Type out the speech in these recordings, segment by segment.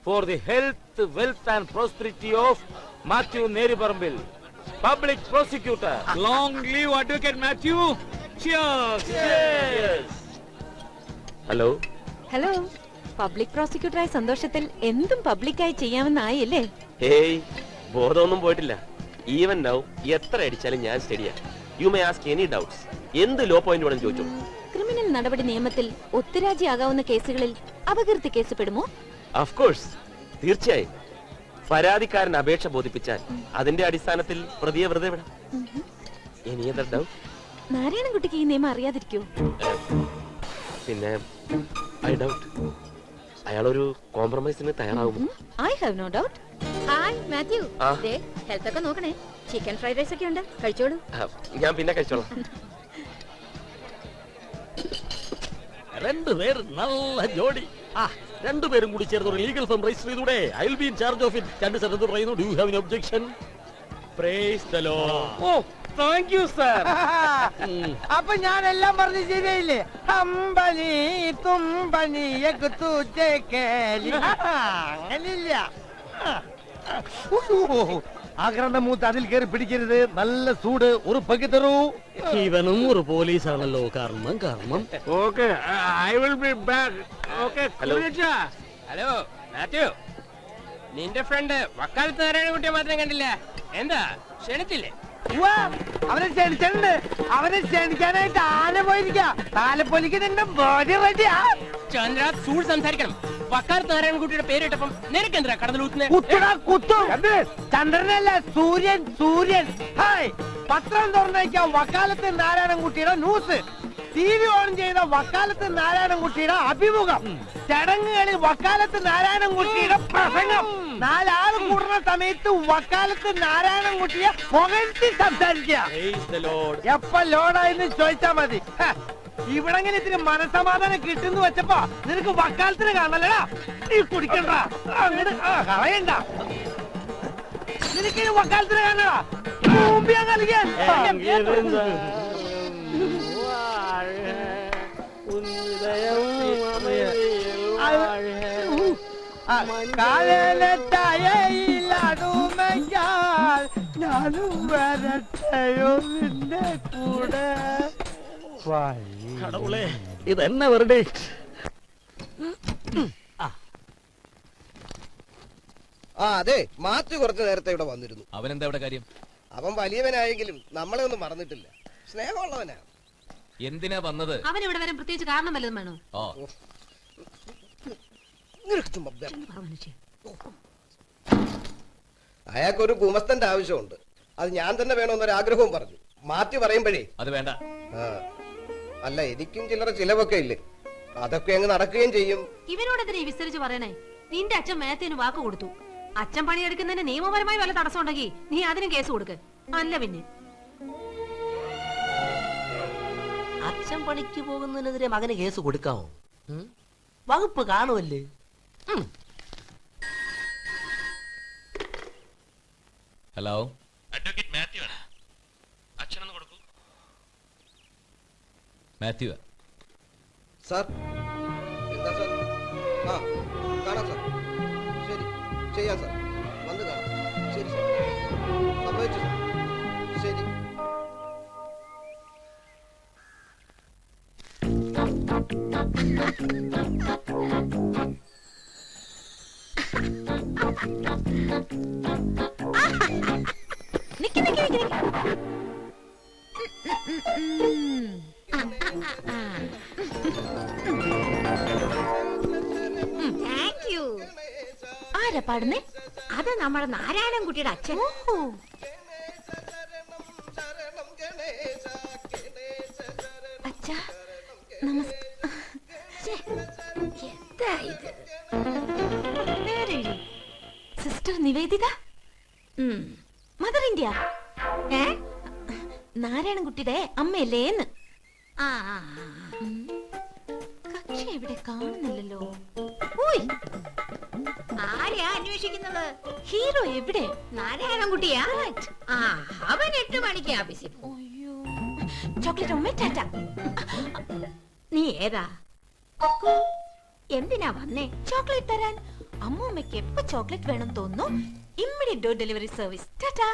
for the health, wealth and prosperity of Matthew Neriparambil, public prosecutor. Long live Advocate Matthew. Cheers. Cheers. Hello hello, public പ്രോസിക്യൂട്ടറായ സന്തോഷത്തിൽ എന്തും പബ്ലിക്കായി ചെയ്യാമെന്നായല്ലേ? Hey, ബോധമൊന്നും പോയിട്ടില്ല. Even now എത്ര അടിച്ചാലും ഞാൻ സ്റ്റഡിയാ. You may ask any doubts. എന്ത് law point വേണം ചോദിച്ചോ. ക്രിമിനൽ നടപടി നിയമത്തിൽ ഒത്തുരാജിയാകാവുന്ന കേസുകളിൽ അപകീർത്തി കേസ് പെടുമോ? ഓഫ് കോഴ്സ്, തീർച്ചയായും. പരാതിക്കാരൻ അപേക്ഷ ബോധിപ്പിച്ചാൽ അതിന്റെ അടിസ്ഥാനത്തിൽ പ്രതിയെ വെറുതെ വിടാം. Any other doubt? നാരായണൻകുട്ടിക്ക് ഈ നിയമം അറിയാതിരിക്കോ? പിന്നെ ഐ ഡൗട്ട് അയാളൊരു കോംപ്രമൈസിന് തയ്യാറാവുമോ? I have no doubt. Hi Mathew, health ഒക്കെ നോക്കണേ. ചിക്കൻ ഫ്രൈഡ് റൈസ് ഒക്കെ ഉണ്ട്, കഴിച്ചോളൂ. ഞാൻ പിന്നെ കഴിച്ചോളാം. രണ്ടുപേർ നല്ല ജോഡി. രണ്ടുപേരും കൂടി ചേർന്ന് ഒരു ലീഗൽ ഫേം രജിസ്റ്റർ ചെയ്തൂടെ? I will be in charge of it. രണ്ട് സ്ഥലത്ത് പറയുന്നു. Do you have any objection? Praise the lord. Oh, thank you sir. അപ്പൊ ഞാൻ എല്ലാം പറഞ്ഞ് ശരിയായില്ലേ? അമ്പലി തുമ്പനി അങ്ങനില്ല. ആഗ്രഹം മൂത്ത് അതിൽ കയറി പിടിക്കരുത്. നല്ല സൂട് ഉറുപ്പൊക്കെ തരൂ. ഇവനും ഒരു പോലീസാണല്ലോ. കർമ്മം കർമ്മം. Okay, I will B back. Okay. Hello hello Mathew, നിന്റെ ഫ്രണ്ട് വക്കാലത്ത് നാരായണൻകുട്ടിയെ മാത്രം കണ്ടില്ല. എന്താ ക്ഷണിച്ചില്ലേ? അവനെ ക്ഷണിച്ചിട്ടുണ്ട്. അവനെ ക്ഷണിക്കാനായിട്ട് ആന പോയിരിക്ക. താലപ്പൊലിക്ക് നിന്റെ ബോഡി റെഡിയാ. ചന്ദ്ര, സൂട് സംസാരിക്കണം. വക്കാലത്ത് നാരായണൻകുട്ടിയുടെ പേരിട്ടപ്പം നിനക്കെന്താ കടന്നൂത്തുന്നേ? കുത്തും. ചന്ദ്രനല്ല, സൂര്യൻ. സൂര്യൻ. ഹായ്, പത്രം തുറന്നേക്കാം. വക്കാലത്ത് നാരായണൻകുട്ടിയുടെ ന്യൂസ്. TV ഓൺ ചെയ്ത വക്കാലത്ത് നാരായണൻകുട്ടിയുടെ അഭിമുഖം. ചടങ്ങുകളിൽ വക്കാലത്ത് നാരായണൻകുട്ടിയുടെ പ്രസംഗം. നാലാള് കൂടുന്ന സമയത്ത് വക്കാലത്ത് നാരായണൻകുട്ടിയെ പുകഴ്ത്തി സംസാരിക്കുക. എപ്പ ലോഡായെന്ന് ചോദിച്ചാ മതി. ഇവിടെങ്ങനെ ഇത്തിരി മനസമാധാനം കിട്ടുന്നു വെച്ചപ്പോ നിനക്ക് വക്കാലത്തിന് കാണലടാ. നീ കുടിക്കണ്ട, അങ്ങോട്ട് കളയണ്ട. നിനക്ക് വക്കാലത്തിന് കാണലടാ. മുമ്പിയാ കളിക്കാൻ. കാലത്തയയിലടുമയ്യാൽ ഞാനും വരട്ടെയോ നിന്റെ കൂടെ. കടവുളെ, ഇതെന്നെ വെറുതെ. അതെ, മാത്യു കുറച്ചു നേരത്തെ ഇവിടെ വന്നിരുന്നു. അവനെന്താ ഇവിടെ കാര്യം? അവൻ വലിയവനായെങ്കിലും നമ്മളെ ഒന്നും മറന്നിട്ടില്ല. സ്നേഹമുള്ളവനാ. എന്തിനാ വന്നത്? അവൻ ഇവിടെ വരാൻ പ്രത്യേകിച്ച് കാരണം വല്ലതും വേണോ? അയാൾക്കൊരു ഗുമസ്തന്റെ ആവശ്യമുണ്ട്. അത് ഞാൻ തന്നെ വേണമെന്നൊരു ആഗ്രഹവും പറഞ്ഞു. മാത്യു പറയുമ്പോഴേ അത് വേണ്ട. അല്ല, എനിക്കും ചില്ലറ ചിലവൊക്കെ ഇല്ലേ, അതൊക്കെ അങ്ങ് നടക്കുകയും ചെയ്യും. ഇവനോട് എന്തിനാ വിസ്തരിച്ച് പറയണേ? നിന്റെ അച്ഛൻ മേത്തിന് വാക്ക് കൊടുത്തു. അച്ഛൻ പണിയെടുക്കുന്നതിന് നിയമപരമായി വല്ല തടസ്സം ഉണ്ടെങ്കിൽ നീ അതിനും കേസ് കൊടുക്ക്. അല്ല പിന്നെ അച്ഛൻ പണിക്ക് പോകുന്നതിനെതിരെ മകന് കേസ് കൊടുക്കാമോ? വകുപ്പ് കാണുമല്ലേ? ഹലോ, അഡ്വക്കേറ്റ് മാത്യു ആണ്. അച്ഛനൊന്ന് കൊടുക്കൂ. മാത്യു സാർ. എന്താ സാർ? കാണാം സാർ. ശരി, ചെയ്യാം സാർ. വന്ന് കാണാം. ശരി സാർ, സമ്മതിച്ചു സാർ. ശരി. ആരാ പാടുന്നേ? അത് നമ്മുടെ നാരായണൻകുട്ടിയുടെ അച്ഛൻ. അച്ഛാ, സിസ്റ്റർ നിവേദിത, മദർ ഇന്ത്യ. നാരായണൻകുട്ടിയുടെ അമ്മയല്ലേന്ന്. കക്ഷി എവിടെ കാണുന്നില്ലല്ലോ. ആരെയാ അന്വേഷിക്കുന്നത്? ഹീറോ എവിടെ? നാരായണൻകുട്ടിയാ? അവൻ 8 മണിക്ക് ആഫീസിൽ. ചോക്ലേറ്റ് ഉമ്മ ടാറ്റ. നീ ഏതാ? എന്തിനാ വന്നേ? ചോക്ലേറ്റ് തരാൻ. അമ്മൂമ്മയ്ക്ക് എപ്പോ ചോക്ലേറ്റ് വേണം തോന്നുന്നു immediate door delivery service. Tata.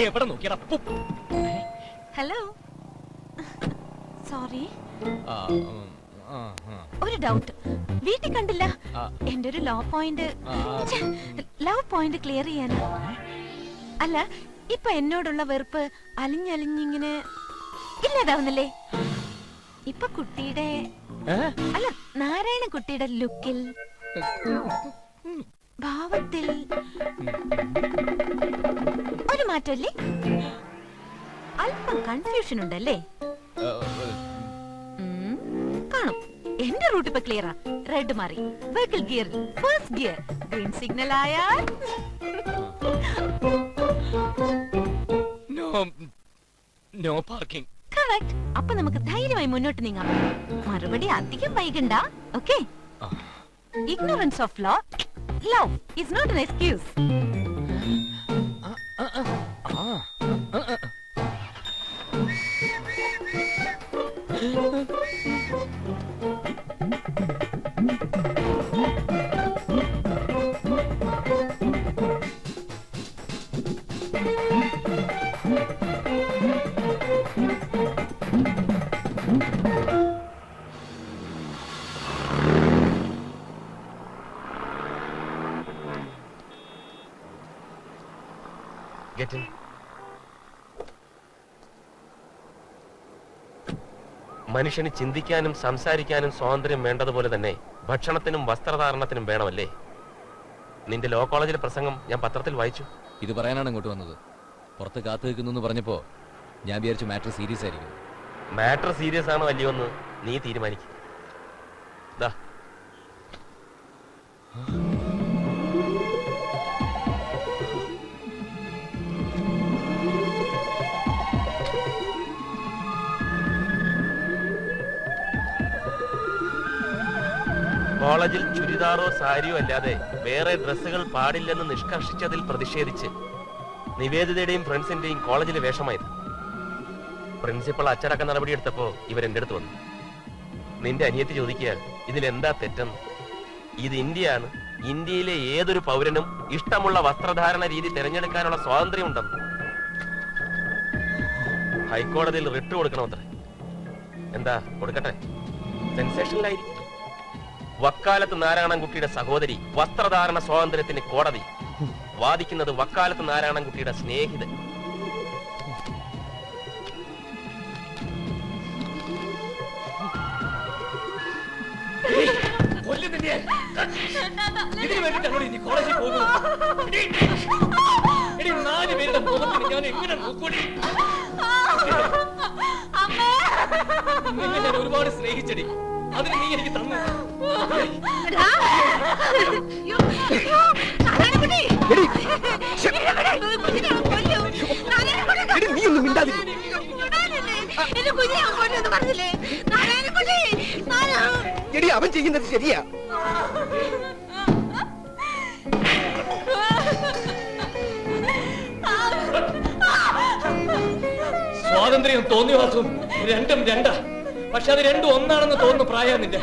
എവിടെ നോക്കിയടാ? ഹലോ, സോറി, ഒരു ഡൗട്ട്. വീട്ടിൽ കണ്ടില്ല. എന്റെ ഒരു ലവ് പോയിന്റ് ക്ലിയർ ചെയ്യാനാ. അല്ല, ഇപ്പൊ എന്നോടുള്ള വെറുപ്പ് അലിഞ്ഞലിഞ്ഞിങ്ങനെ ഇല്ലാതാവുന്നില്ലേ? ഇപ്പൊ കുട്ടിയുടെ അല്ല നാരായണ കുട്ടിയുടെ ലുക്കിൽ, ഭാവത്തിൽ ഒരു മാറ്റല്ലേ? അല്പം കൺഫ്യൂഷൻ ഉണ്ടല്ലേ? കാണും. എന്റെ റൂട്ട് ഇപ്പൊ ക്ലിയറാ. റെഡ് മാറി vehicle gear first gear, green signal ആയാൽ നോ പാർക്കിംഗ്. കറക്റ്റ്. അപ്പൊ നമുക്ക് ധൈര്യമായി മുന്നോട്ട് നീങ്ങാം. മറുപടി അധികം വൈകണ്ട. Okay? Ignorance of law, love is not an excuse. Get in. മനുഷ്യന് ചിന്തിക്കാനും സംസാരിക്കാനും സ്വാതന്ത്ര്യം വേണ്ടതുപോലെ തന്നെ ഭക്ഷണത്തിനും വസ്ത്രധാരണത്തിനും വേണമല്ലേ? നിന്റെ ലോ കോളേജിലെ പ്രസംഗം ഞാൻ പത്രത്തിൽ വായിച്ചു. ഇത് പറയാനാണ് ഇങ്ങോട്ട് വന്നത്. പുറത്ത് കാത്തു നിൽക്കുന്നു പറഞ്ഞപ്പോ ഞാൻ വിചാരിച്ചു മാറ്റർ സീരിയസ് ആയിരിക്കും. മാറ്റർ സീരിയസ് ആണോ അല്ലയോ എന്ന് നീ തീരുമാനിക്കും. കോളേജിൽ ചുരിദാറോ സാരിയോ അല്ലാതെ വേറെ ഡ്രസ്സുകൾ പാടില്ലെന്ന് നിഷ്കർഷിച്ചതിൽ പ്രതിഷേധിച്ച് നിവേദിതയുടെയും ഫ്രണ്ട്സിന്റെയും കോളേജിലെ വേഷമായത്. പ്രിൻസിപ്പൾ അച്ചടക്ക നടപടിയെടുത്തപ്പോ ഇവരെന്റെ അടുത്ത് വന്നു. നിന്റെ അനിയത്തി ചോദിക്കുക ഇതിലെന്താ തെറ്റെന്ന്. ഇത് ഇന്ത്യയാണ്, ഇന്ത്യയിലെ ഏതൊരു പൗരനും ഇഷ്ടമുള്ള വസ്ത്രധാരണ രീതി തിരഞ്ഞെടുക്കാനുള്ള സ്വാതന്ത്ര്യം ഉണ്ടെന്ന്. ഹൈക്കോടതിയിൽ റിട്ട് കൊടുക്കണമത്രേ. എന്താ കൊടുക്കട്ടെ? സെൻസേഷനിലായിരിക്കും. വക്കാലത്ത് നാരായണൻകുട്ടിയുടെ സഹോദരി വസ്ത്രധാരണ സ്വാതന്ത്ര്യത്തിന് കോടതി വാദിക്കുന്നത് വക്കാലത്ത് നാരായണൻകുട്ടിയുടെ സ്നേഹിതൻ. ഇതിനു വേണ്ടിയിട്ടാണ് ഇനി കോളേജിൽ പോകുന്നത്. 4 പേരുടെ മുഖത്തിന് ഞാൻ എങ്ങനെ നോക്കൂടി? നിന്നെ ഞാൻ ഒരുപാട് സ്നേഹിച്ചടി. അതിന് നീ എനിക്ക് തന്നു. നീ ഒന്നും മിണ്ടാതിരി. എടി അവൻ ചെയ്യുന്നത് ശരിയാ. സ്വാതന്ത്ര്യം തോന്നിവാസവും രണ്ടും രണ്ടാ. പക്ഷെ അത് രണ്ടും ഒന്നാണെന്ന് തോന്നുന്നു പ്രായം നിന്റെ.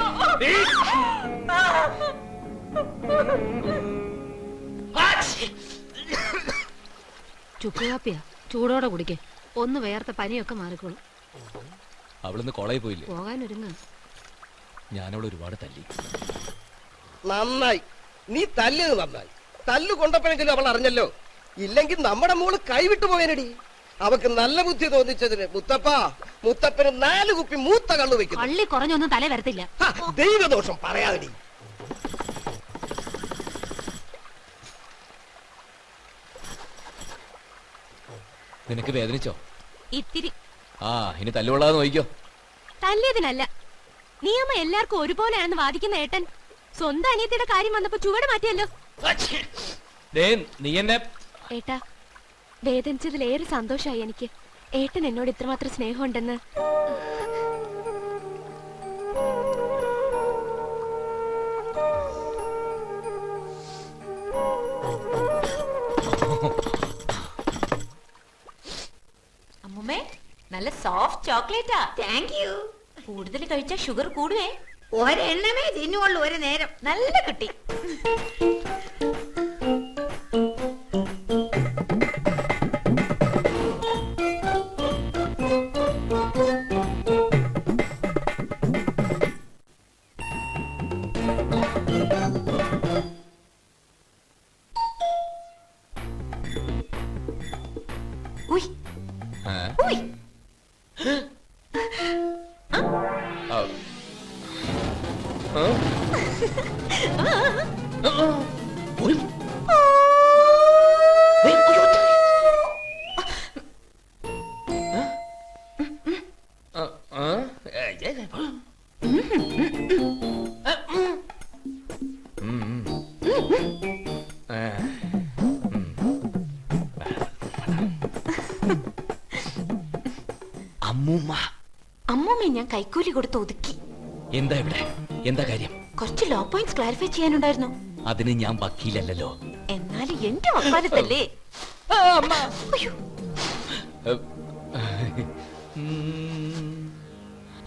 ചുക്കുകാപ്പിയാ, ചൂടോടെ കുടിക്കേ. ഒന്ന് വേർത്ത പനിയൊക്കെ മാറിക്കോളും. അവളിന്ന് കോളേജിൽ പോയില്ലേ? പോകാനൊരുങ്ങ. ഞാനവളെ ഒരുപാട് തല്ലി. നന്നായി, നീ തല്ലിയത് നന്നായി. തല്ലു കൊണ്ടപ്പോഴെങ്കിലും അവൾ അറിഞ്ഞല്ലോ. ഇല്ലെങ്കിൽ നമ്മുടെ മോള് കൈവിട്ടു പോയനടി. അവക്ക് നല്ല ബുദ്ധി തോന്നിച്ചതിന് മുത്തപ്പന് 4 കുപ്പി മൂത്ത കള്ളു വെക്കുന്നു. പള്ളി കുറഞ്ഞൊന്നും തല വരത്തില്ല. ദൈവദോഷം പറയാതെടി. നിനക്ക് വേദനിച്ചോ? ഇത്തിരി. ഇനി തല്ലുകൊള്ളാതെ നോക്കിക്കോ. തല്ലിയതിനല്ല, നിയമം എല്ലാവർക്കും ഒരുപോലെയാണെന്ന് വാദിക്കുന്ന ഏട്ടൻ സ്വന്തം അനിയത്തിയുടെ കാര്യം വന്നപ്പോ ചുവട് മാറ്റിയല്ലോ. നീ എന്നെ ഏട്ടാ, വേദനിച്ചതിലേറെ സന്തോഷമായി എനിക്ക്. ഏട്ടൻ എന്നോട് ഇത്രമാത്രം സ്നേഹമുണ്ടെന്ന്. അമ്മുമ്മേ നല്ല സോഫ്റ്റ് ചോക്ലേറ്റാ. Thank you. കൂടുതൽ കഴിച്ചാൽ ഷുഗർ കൂടുവേ. ഒരെണ്ണമേ തിന്നുള്ളൂ ഒരു നേരം. നല്ല കുട്ടി. അമ്മൂമ്മ ഞാൻ കൈക്കൂലി കൊടുത്ത് ഒതുക്കി. എന്താ ഇവിടെ എന്താ കാര്യം? കുറച്ച് ലോ പോയിന്റ്സ് ക്ലാരിഫൈ ചെയ്യാനുണ്ടായിരുന്നു. അതിന് ഞാൻ വക്കീലല്ലോ. എന്നാലും എന്റെ വക്കാലത്തല്ലേ.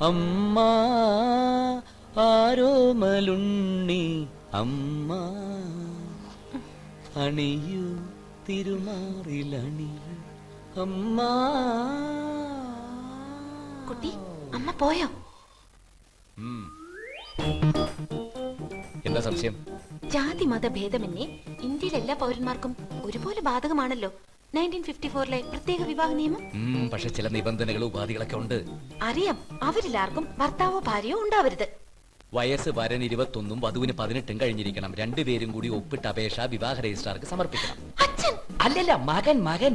അമ്മ ആരോമലുണ്ണി അമ്മ അണിയൂ തിരുമാറിലണിയൂ അമ്മ. കുട്ടി അമ്മ പോയോ? എന്താ സംശയം? ജാതി മത ഭേദമന്യേ ഇന്ത്യയിലെ എല്ലാ പൗരന്മാർക്കും ഒരുപോലെ ബാധകമാണല്ലോ 1954 പ്രത്യേക വിവാഹ നിയമം. പക്ഷെ ചില നിബന്ധനകളും ഉപാധികളൊക്കെ ഉണ്ട്. അറിയാം. അവരിലാർക്കും ഭർത്താവോ ഭാര്യയോ ഉണ്ടാവരുത്. വയസ്സ് വരൻ 21 വധുവിന് 18 കഴിഞ്ഞിരിക്കണം. രണ്ടുപേരും കൂടി ഒപ്പിട്ട അപേക്ഷ വിവാഹ രജിസ്ട്രാർക്ക് സമർപ്പിക്കണം. അച്ഛൻ അല്ലല്ല മകൻ മകൻ.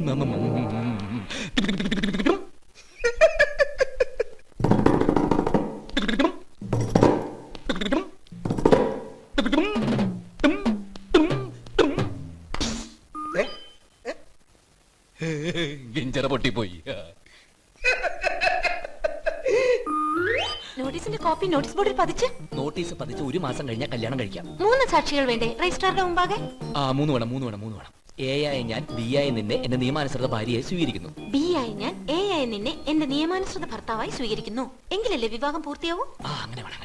ഗിഞ്ചറ പൊട്ടിപ്പോയി. നോട്ടീസിന്റെ കോപ്പി നോട്ടീസ് ബോർഡിൽ പതിച്ച് നോട്ടീസ് പതിച്ച് 1 മാസം കഴിഞ്ഞാൽ കല്യാണം കഴിക്കാം. 3 സാക്ഷികൾ വേണ്ടേ രജിസ്ട്രാറുടെ മുമ്പാകെ? 3 വേണം. എ ആയ ഞാൻ ബി ആയ നിന്നെ എന്റെ നിയമാനുസൃത ഭാര്യയായി സ്വീകരിക്കുന്നു. ബി ആയ ഞാൻ എ ആയ നിന്നെ എന്റെ നിയമാനുസൃത ഭർത്താവായി സ്വീകരിക്കുന്നു. എങ്കിലല്ലേ വിവാഹം പൂർത്തിയാവൂ. അങ്ങനെ വേണം.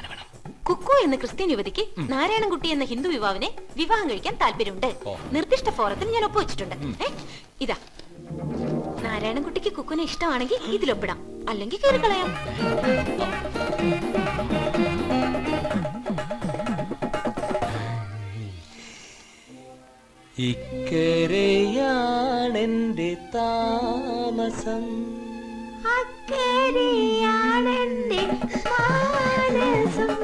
കുക്കു എന്ന ക്രിസ്ത്യൻ യുവതിക്ക് നാരായണൻകുട്ടി എന്ന ഹിന്ദു യുവാവിനെ വിവാഹം കഴിക്കാൻ താല്പര്യമുണ്ട്. നിർദ്ദിഷ്ട ഫോറത്തിൽ ഞാൻ ഒപ്പുവെച്ചിട്ടുണ്ട്. ഇതാ നാരായണൻകുട്ടിക്ക് കുക്കുനെ ഇഷ്ടമാണെങ്കിൽ ഇതിലൊപ്പിടാം, അല്ലെങ്കിൽ കയറിക്കളയാം. ഇക്കരയാണെന്റെ താമസം, അക്കരയാണെന്റെ മാനസം.